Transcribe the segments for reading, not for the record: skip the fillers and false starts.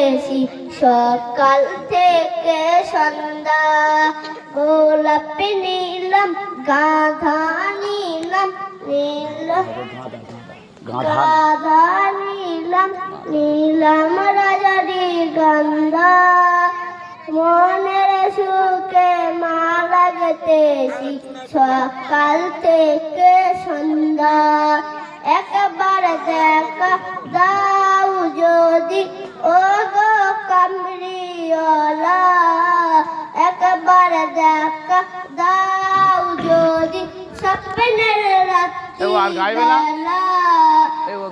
লাগতেছি সকাল থেকে সন্ধ্যা। গোলাপ নিলাম, গাঁদা নিলাম, গাঁদা নিলাম, নিলাম রাজারি গন্ধা। মনের সুখে মা লাগতেছি সকাল থেকে সন্ধ্যা। একবার দেখা দাও যদি ও গো কামরিওয়ালা, একবার দেখা দাও যদি স্বপ্নের রাত্রিবেলা।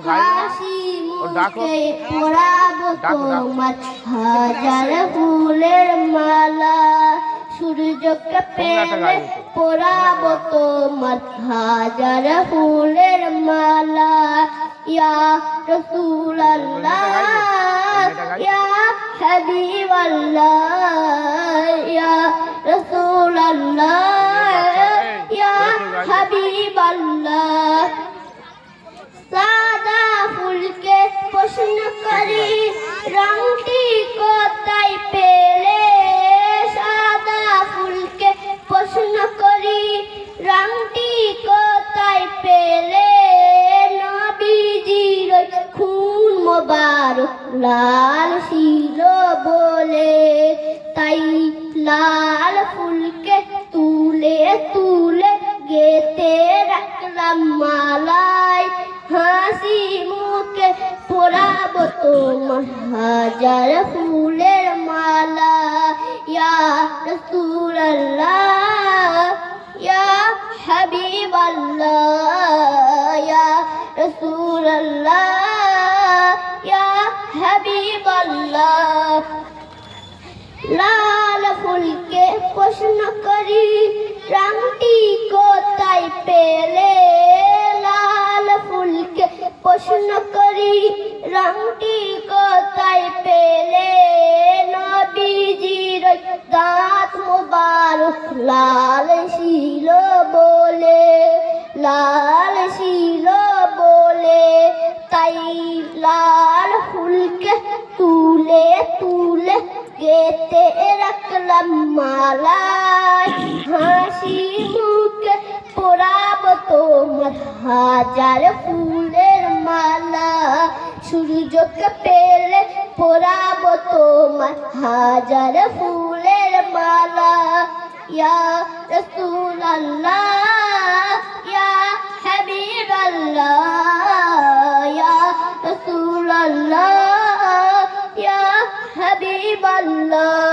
হাসি মুখে পরাবো তোমার হাজার ফুলের মালা। সূর্যকে পেলে পরাবো তোমার হাজার ফুলের মালা। ইয়া রাসূলুল্লাহ, ইয়া হাবিবাল্লাহ, ইয়া রাসূলুল্লাহ, ইয়া হাবিবাল্লাহ। সাদা ফুলকে প্রশ্ন করি রংটি কোথায় পেলে? সাদা ফুলকে প্রশ্ন করি রংটি কোথায় পেলে? নবীজির খুন মোবারক লাল ছিল বলে, তাই লাল ফুলকে তুলে তুলে গেতে রাখলাম মালায়। হাসি মুখে পরাবো তোমার হাজার ফুলের মালা। ইয়া রাসূলুল্লাহ, ইয়া হাবিবাল্লাহ, ইয়া রাসূলুল্লাহ, ইয়া হাবিবাল্লাহ। লাল ফুলকে প্রশ্ন করি রংটি কোথায় পেলে? লাল ফুলকে প্রশ্ন করি রংটি কোথায় পেলে? নবীজির দাঁত মোবারক লাল ছিল বলে, লাল ছিল বলে, তাই লাল ফুলকে তুলে তুলে গেতে রাখলাম মালায়। হাসি মুখে পরাবো তোমার হাজার ফুলের মালা। সূর্যকে পেলে পরাবো তোমার হাজার ফুলের মালা। ইয়া রাসূলুল্লাহ, ইয়া হাবিবাল্লাহ, ইয়া রাসূলুল্লাহ, ইয়া হাবিবাল্লাহ।